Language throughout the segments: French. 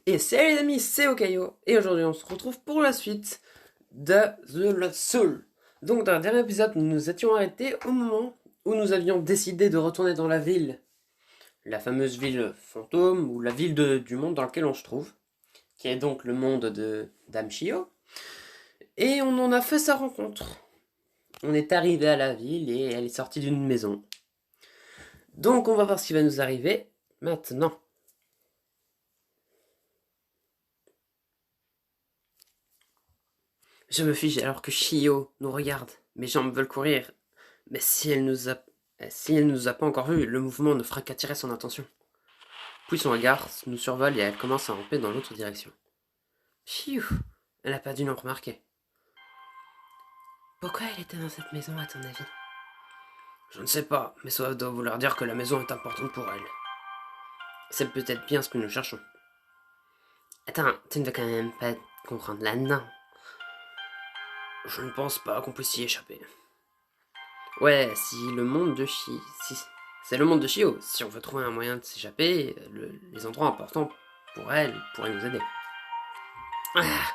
Et salut les amis, c'est Okayo, et aujourd'hui on se retrouve pour la suite de The Lost Soul. Donc dans le dernier épisode, nous nous étions arrêtés au moment où nous avions décidé de retourner dans la ville, la fameuse ville fantôme, ou la ville du monde dans lequel on se trouve, qui est donc le monde de d'Amshio, et on en a fait sa rencontre. On est arrivé à la ville et elle est sortie d'une maison. Donc on va voir ce qui va nous arriver maintenant. Je me fige alors que Shio nous regarde. Mes jambes veulent courir. Mais si elle nous a pas encore vus, le mouvement ne fera qu'attirer son attention. Puis son regard nous survole et elle commence à ramper dans l'autre direction. Pfiou, elle a pas dû nous remarquer. Pourquoi elle était dans cette maison, à ton avis? Je ne sais pas, mais ça doit vouloir dire que la maison est importante pour elle. C'est peut-être bien ce que nous cherchons. Attends, tu ne veux quand même pas comprendre là-dedans? Je ne pense pas qu'on puisse y échapper. Ouais, si le monde de Chi... Si, c'est le monde de Shio. Si on veut trouver un moyen de s'échapper, les endroits importants pour elle pourraient nous aider. Ah,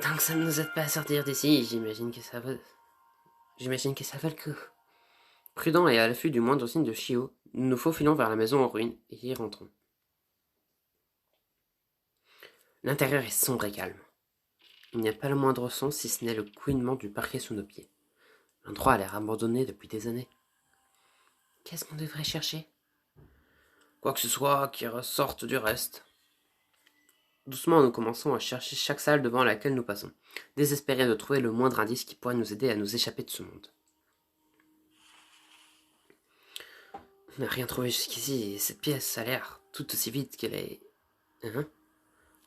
tant que ça ne nous aide pas à sortir d'ici, j'imagine que ça vaut le coup. Prudent et à l'affût du moindre signe de Shio, nous nous faufilons vers la maison en ruine et y rentrons. L'intérieur est sombre et calme. Il n'y a pas le moindre son si ce n'est le couinement du parquet sous nos pieds. L'endroit a l'air abandonné depuis des années. Qu'est-ce qu'on devrait chercher? Quoi que ce soit qui ressorte du reste. Doucement, nous commençons à chercher chaque salle devant laquelle nous passons, désespérés de trouver le moindre indice qui pourrait nous aider à nous échapper de ce monde. On n'a rien trouvé jusqu'ici et cette pièce a l'air tout aussi vide qu'elle est... Hein?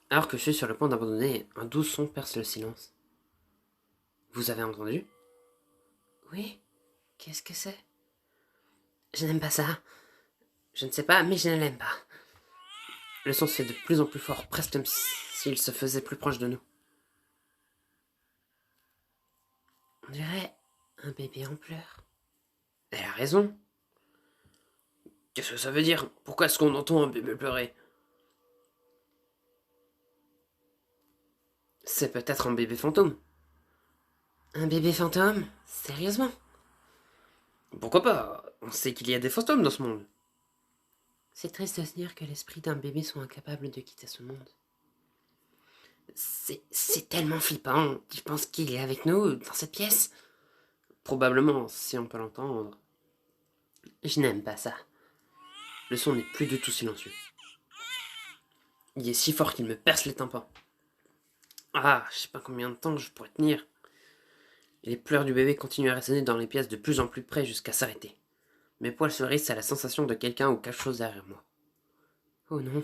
Alors que je suis sur le point d'abandonner, un doux son perce le silence. Vous avez entendu? Oui. Qu'est-ce que c'est? Je n'aime pas ça. Je ne sais pas, mais je ne l'aime pas. Le son se fait de plus en plus fort, presque comme s'il se faisait plus proche de nous. On dirait un bébé en pleurs. Elle a raison. Qu'est-ce que ça veut dire? Pourquoi est-ce qu'on entend un bébé pleurer? C'est peut-être un bébé fantôme. Un bébé fantôme? Sérieusement? Pourquoi pas? On sait qu'il y a des fantômes dans ce monde. C'est triste de se dire que l'esprit d'un bébé soit incapable de quitter ce monde. C'est tellement flippant. Tu penses qu'il est avec nous, dans cette pièce? Probablement, si on peut l'entendre. Je n'aime pas ça. Le son n'est plus du tout silencieux. Il est si fort qu'il me perce les tympans. Ah, je sais pas combien de temps je pourrais tenir. Et les pleurs du bébé continuent à résonner dans les pièces de plus en plus près jusqu'à s'arrêter. Mes poils se hérissent à la sensation de quelqu'un ou quelque chose derrière moi. Oh non.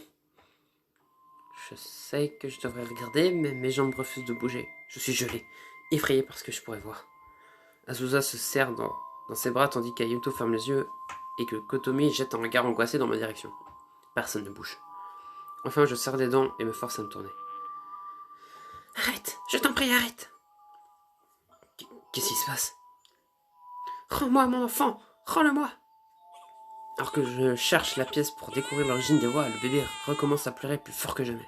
Je sais que je devrais regarder, mais mes jambes refusent de bouger. Je suis gelé, effrayé par ce que je pourrais voir. Azusa se serre dans ses bras tandis qu'Ayuto ferme les yeux et que Kotomi jette un regard angoissé dans ma direction. Personne ne bouge. Enfin, je serre les dents et me force à me tourner. Arrête, je t'en prie, arrête. Qu'est-ce qui se passe? Rends-moi mon enfant, rends-le-moi. Alors que je cherche la pièce pour découvrir l'origine des voix, le bébé recommence à pleurer plus fort que jamais.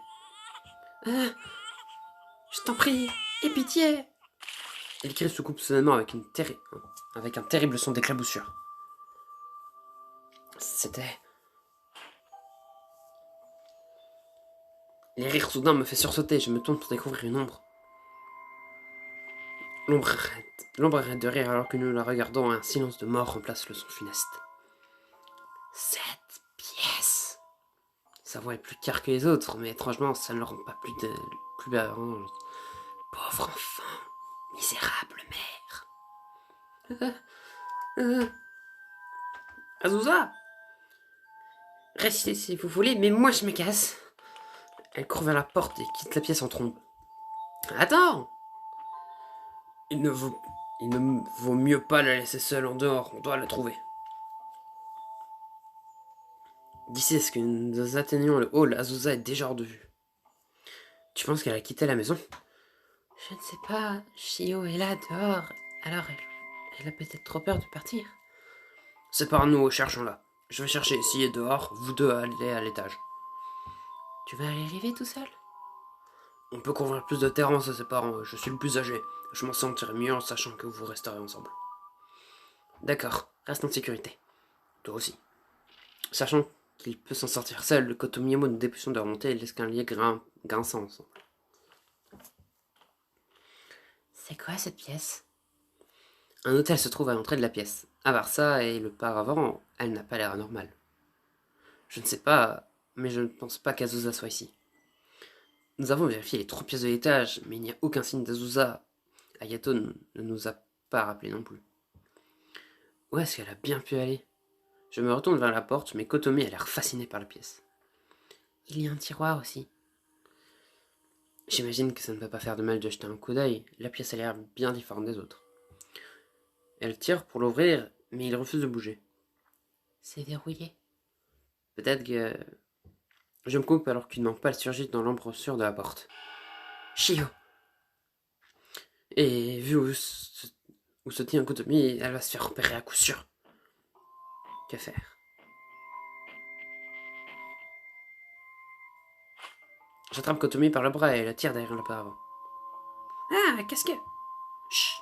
Je t'en prie, aie pitié. Et le cri se coupe soudainement avec un terrible son d'éclaboussure. C'était... Les rires soudains me fait sursauter, je me tourne pour découvrir une ombre. L'ombre arrête de rire alors que nous la regardons et un silence de mort remplace le son funeste. Cette pièce. Sa voix est plus claire que les autres, mais étrangement, ça ne le rend pas plus aberrant. Pauvre enfant, misérable mère. Azusa, restez si vous voulez, mais moi je me casse. Elle court vers la porte et quitte la pièce en trombe. Attends! Il ne vaut mieux pas la laisser seule en dehors, on doit la trouver. D'ici à ce que nous atteignions le hall, Azusa est déjà hors de vue. Tu penses qu'elle a quitté la maison? Je ne sais pas, Shio est là, dehors, alors elle a peut-être trop peur de partir. Sépare-nous, cherchons-la. Je vais chercher ici et dehors, vous deux allez à l'étage. Tu vas arriver tout seul? On peut couvrir plus de terrain, se séparant. Je suis le plus âgé. Je m'en sentirai mieux en sachant que vous resterez ensemble. D'accord, reste en sécurité. Toi aussi. Sachant qu'il peut s'en sortir seul, le Kotomi nous dépêchons de remonter l'escalier grinçant ensemble. C'est quoi cette pièce? Un hôtel se trouve à l'entrée de la pièce. À part ça et le paravent, elle n'a pas l'air anormale. Je ne sais pas, mais je ne pense pas qu'Azusa soit ici. Nous avons vérifié les 3 pièces de l'étage, mais il n'y a aucun signe d'Azusa. Ayato ne nous a pas rappelé non plus. Où est-ce qu'elle a bien pu aller? Je me retourne vers la porte, mais Kotomi a l'air fasciné par la pièce. Il y a un tiroir aussi. J'imagine que ça ne va pas faire de mal de jeter un coup d'œil. La pièce a l'air bien différente des autres. Elle tire pour l'ouvrir, mais il refuse de bouger. C'est verrouillé. Peut-être que... Je me coupe alors qu'une main pâle surgit dans l'embrasure de la porte. Shio! Et vu où se tient Kotomi, elle va se faire repérer à coup sûr. Que faire? J'attrape Kotomi par le bras et la tire derrière le paravent. Ah, qu'est-ce que... Chut!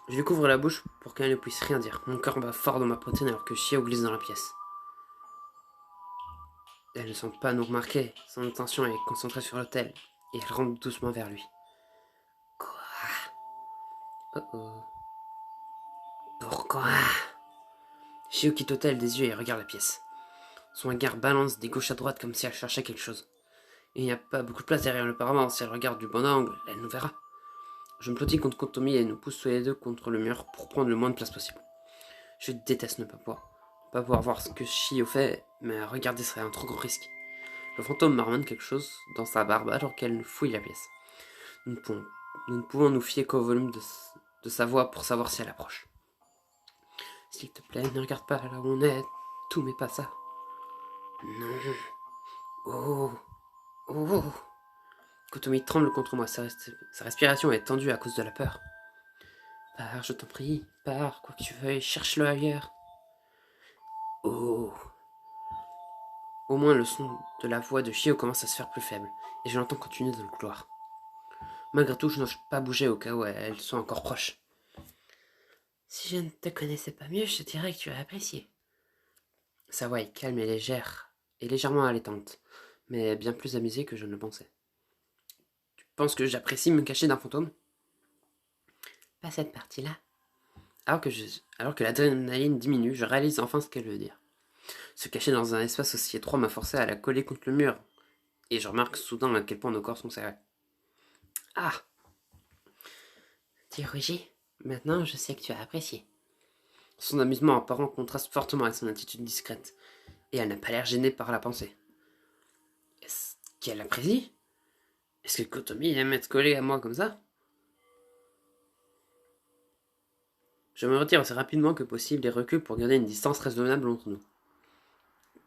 Je lui couvre la bouche pour qu'elle ne puisse rien dire. Mon cœur bat fort dans ma poitrine alors que Shio glisse dans la pièce. Elle ne semble pas nous remarquer. Son attention est concentrée sur l'hôtel et elle rentre doucement vers lui. Quoi? Oh oh. Pourquoi? Shio quitte l'hôtel des yeux et regarde la pièce. Son regard balance des gauche à droite comme si elle cherchait quelque chose. Il n'y a pas beaucoup de place derrière le paravent. Si elle regarde du bon angle, elle nous verra. Je me blottis contre Kotomi et nous pousse tous les deux contre le mur pour prendre le moins de place possible. Je déteste ne pas pouvoir voir ce que Shio fait, mais regarder serait un trop gros risque. Le fantôme marmonne quelque chose dans sa barbe alors qu'elle fouille la pièce. Nous ne pouvons nous fier qu'au volume de sa voix pour savoir si elle approche. S'il te plaît, ne regarde pas là où on est. Tout mais pas ça. Non. Oh. Oh. Kotomi tremble contre moi. Sa respiration est tendue à cause de la peur. Pars, je t'en prie. Pars, quoi que tu veuilles. Cherche-le ailleurs. Oh. Au moins le son de la voix de Shio commence à se faire plus faible, et je l'entends continuer dans le couloir. Malgré tout, je n'ose pas bouger au cas où elles sont encore proches. Si je ne te connaissais pas mieux, je te dirais que tu as apprécié. Sa voix est calme et légère, et légèrement allaitante, mais bien plus amusée que je ne le pensais. Tu penses que j'apprécie me cacher d'un fantôme? Pas cette partie-là. Alors que l'adrénaline diminue, je réalise enfin ce qu'elle veut dire. Se cacher dans un espace aussi étroit m'a forcé à la coller contre le mur, et je remarque soudain à quel point nos corps sont serrés. Ah! Tu rougis? Maintenant, je sais que tu as apprécié. Son amusement apparent contraste fortement avec son attitude discrète, et elle n'a pas l'air gênée par la pensée. Est-ce qu'elle apprécie? Est-ce que Kotomi aime être collé à moi comme ça? Je me retire aussi rapidement que possible et recule pour garder une distance raisonnable entre nous.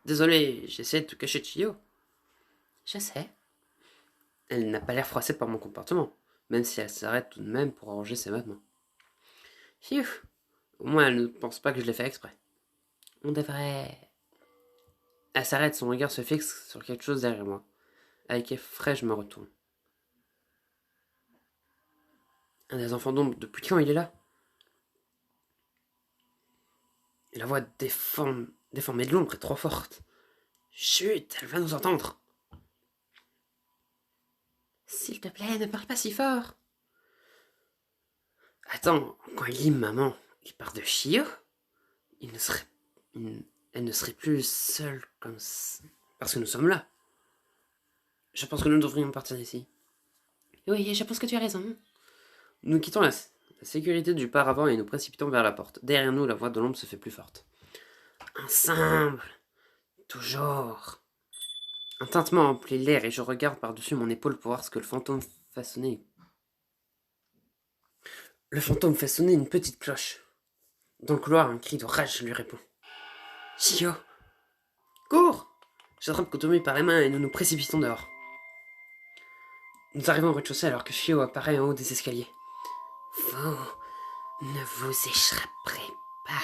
Désolé, j'essaie de te cacher de Chio. Je sais. Elle n'a pas l'air froissée par mon comportement, même si elle s'arrête tout de même pour arranger ses vêtements. Phew. Au moins, elle ne pense pas que je l'ai fait exprès. On devrait... Elle s'arrête, son regard se fixe sur quelque chose derrière moi. Avec effray, je me retourne. Un des enfants d'ombre, depuis quand il est là? La voix déformée de l'ombre est trop forte. Chut, elle va nous entendre. S'il te plaît, ne parle pas si fort. Attends, quand il dit maman, il parle de Shio? Elle ne serait plus seule comme ça. Parce que nous sommes là. Je pense que nous devrions partir d'ici. Oui, je pense que tu as raison. Nous quittons la sécurité du paravent et nous précipitons vers la porte. Derrière nous, la voix de l'ombre se fait plus forte. Ensemble. Toujours. Un tintement emplit l'air et je regarde par-dessus mon épaule pour voir ce que le fantôme fait sonner. Le fantôme fait sonner une petite cloche. Dans le couloir, un cri de rage lui répond. Shio! Cours! J'attrape Kotomi par les mains et nous nous précipitons dehors. Nous arrivons au rez-de-chaussée alors que Shio apparaît en haut des escaliers. Vous ne vous échapperez pas.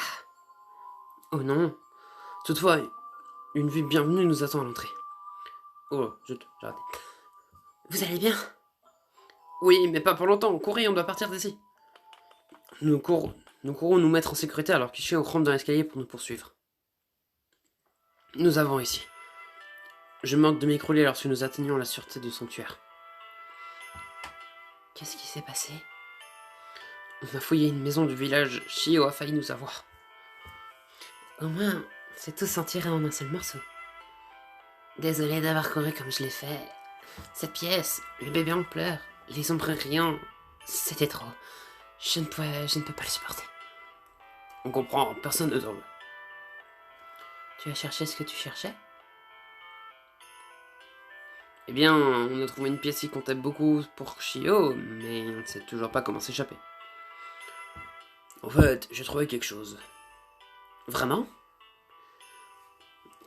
Oh non. Toutefois, une vue bienvenue nous attend à l'entrée. Oh, zut, j'ai raté. Vous allez bien? Oui, mais pas pour longtemps. Courez, on doit partir d'ici. Nous courons nous mettre en sécurité alors qu'Ishio rampe dans l'escalier pour nous poursuivre. Nous avons ici. Je manque de m'écrouler lorsque nous atteignons la sûreté du sanctuaire. Qu'est-ce qui s'est passé? On a fouillé une maison du village. Shio a failli nous avoir. Au moins, c'est tout s'en tirer en un seul morceau. Désolé d'avoir couru comme je l'ai fait. Cette pièce, le bébé en pleurs, les ombres riant, c'était trop. Je ne peux pas le supporter. On comprend, personne ne t'en veut. Tu as cherché ce que tu cherchais? Eh bien, on a trouvé une pièce qui comptait beaucoup pour Shio, mais on ne sait toujours pas comment s'échapper. En fait, j'ai trouvé quelque chose. Vraiment?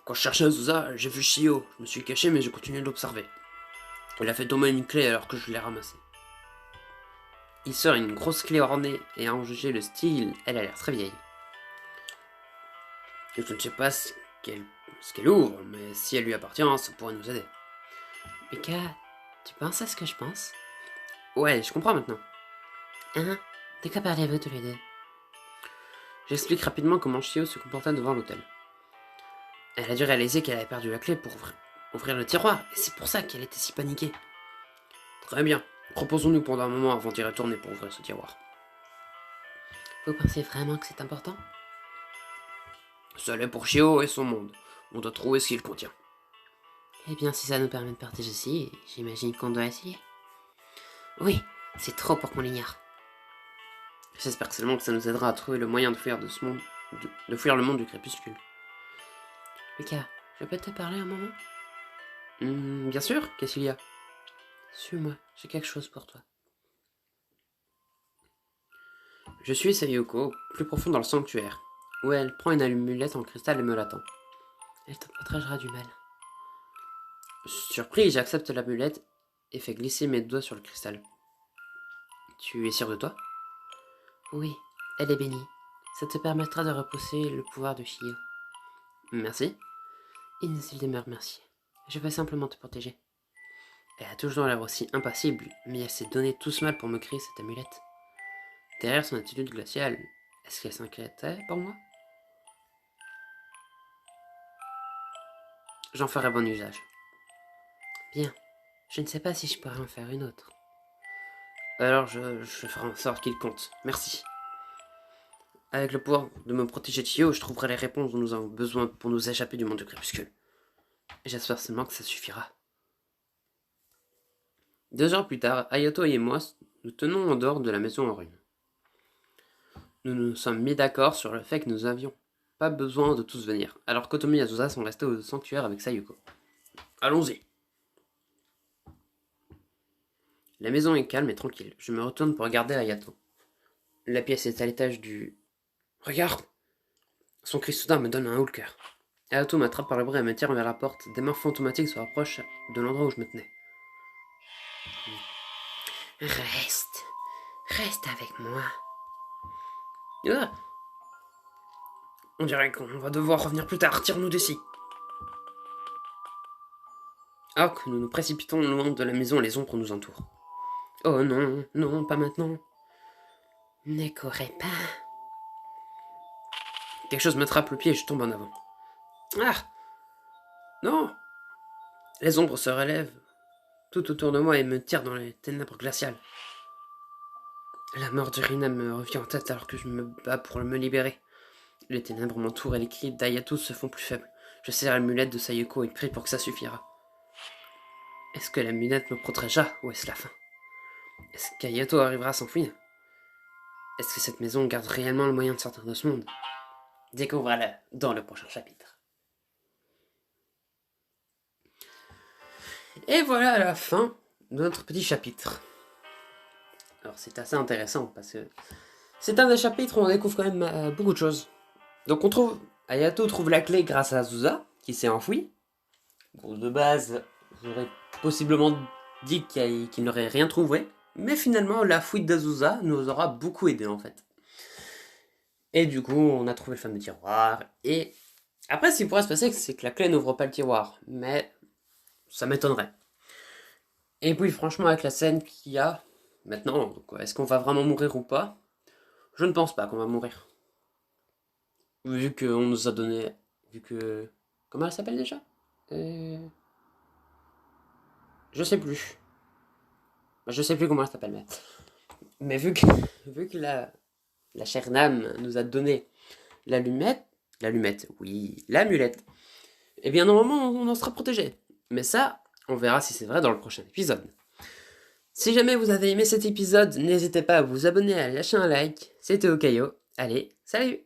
Quand je cherchais Azusa, j'ai vu Shio. Je me suis caché, mais j'ai continué d'observer. Elle a fait tomber une clé alors que je l'ai ramassée. Il sort une grosse clé ornée, et à en juger le style, elle a l'air très vieille. Je ne sais pas ce qu'elle ouvre, mais si elle lui appartient, ça pourrait nous aider. Mika, tu penses à ce que je pense? Ouais, je comprends maintenant. Hein? De quoi parlez-vous tous les deux? J'explique rapidement comment Shio se comporta devant l'hôtel. Elle a dû réaliser qu'elle avait perdu la clé pour ouvrir le tiroir, et c'est pour ça qu'elle était si paniquée. Très bien, reposons-nous pendant un moment avant d'y retourner pour ouvrir ce tiroir. Vous pensez vraiment que c'est important? Ça l'est pour Shio et son monde. On doit trouver ce qu'il contient. Eh bien, si ça nous permet de partir ici, j'imagine qu'on doit essayer. Oui, c'est trop pour qu'on l'ignore. J'espère seulement que ça nous aidera à trouver le moyen de fuir de ce monde, de fuir le monde du crépuscule. Mika, je peux te parler un moment? Bien sûr, qu'est-ce qu'il y a? Suis-moi, j'ai quelque chose pour toi. Je suis Sayoko, plus profond dans le sanctuaire, où elle prend une amulette en cristal et me l'attend. Elle te protégera du mal. Surpris, j'accepte l'amulette et fais glisser mes doigts sur le cristal. Tu es sûr de toi? Oui, elle est bénie. Ça te permettra de repousser le pouvoir de Shio. Merci. Inutile de me remercier. Je veux simplement te protéger. Elle a toujours l'air aussi impassible, mais elle s'est donné tout ce mal pour me créer cette amulette. Derrière son attitude glaciale, est-ce qu'elle s'inquiétait pour moi? J'en ferai bon usage. Bien. Je ne sais pas si je pourrais en faire une autre. Alors je ferai en sorte qu'il compte. Merci. Avec le pouvoir de me protéger de Shio, je trouverai les réponses dont nous avons besoin pour nous échapper du monde du crépuscule. J'espère seulement que ça suffira. 2 heures plus tard, Ayato et moi nous tenons en dehors de la maison en ruine. Nous nous sommes mis d'accord sur le fait que nous n'avions pas besoin de tous venir, alors qu'Otomi et Azusa sont restés au sanctuaire avec Sayuko. Allons-y. La maison est calme et tranquille. Je me retourne pour regarder Ayato. La pièce est à l'étage du... Regarde! Son cri soudain me donne un haut le cœur. Ayato m'attrape par le bras et me tire vers la porte. Des mains fantomatiques se rapprochent de l'endroit où je me tenais. Reste avec moi. Ah, on dirait qu'on va devoir revenir plus tard. Tire-nous d'ici. Alors que nous nous précipitons loin de la maison, les ombres nous entourent. Oh non, non, pas maintenant. Ne courez pas. Quelque chose m'attrape le pied et je tombe en avant. Ah! Non! Les ombres se relèvent tout autour de moi et me tirent dans les ténèbres glaciales. La mort d'Irina me revient en tête alors que je me bats pour me libérer. Les ténèbres m'entourent et les cris d'Ayato se font plus faibles. Je serre l'amulette de Sayoko et prie pour que ça suffira. Est-ce que l'amulette me protégera ou est-ce la fin? Est-ce qu'Ayato arrivera à s'enfuir? Est-ce que cette maison garde réellement le moyen de sortir de ce monde? Découvrez-le dans le prochain chapitre. Et voilà la fin de notre petit chapitre. Alors c'est assez intéressant parce que c'est un des chapitres où on découvre quand même beaucoup de choses. Donc on trouve, Ayato trouve la clé grâce à Azusa qui s'est enfouie. Bon, de base, j'aurais possiblement dit qu'il n'aurait rien trouvé, mais finalement la fuite d'Azusa nous aura beaucoup aidé en fait. Et du coup, on a trouvé le fameux tiroir. Et après, ce qui pourrait se passer, c'est que la clé n'ouvre pas le tiroir, mais ça m'étonnerait. Et puis franchement, avec la scène qu'il y a maintenant, est-ce qu'on va vraiment mourir ou pas? Je ne pense pas qu'on va mourir. Vu qu'on nous a donné... Vu que... Comment elle s'appelle déjà? Je sais plus. Je sais plus comment elle s'appelle, mais vu que, vu que la chère dame nous a donné l'allumette, oui, l'amulette, eh bien normalement on en sera protégé. Mais ça, on verra si c'est vrai dans le prochain épisode. Si jamais vous avez aimé cet épisode, n'hésitez pas à vous abonner, à lâcher un like. C'était Okayo. Allez, salut!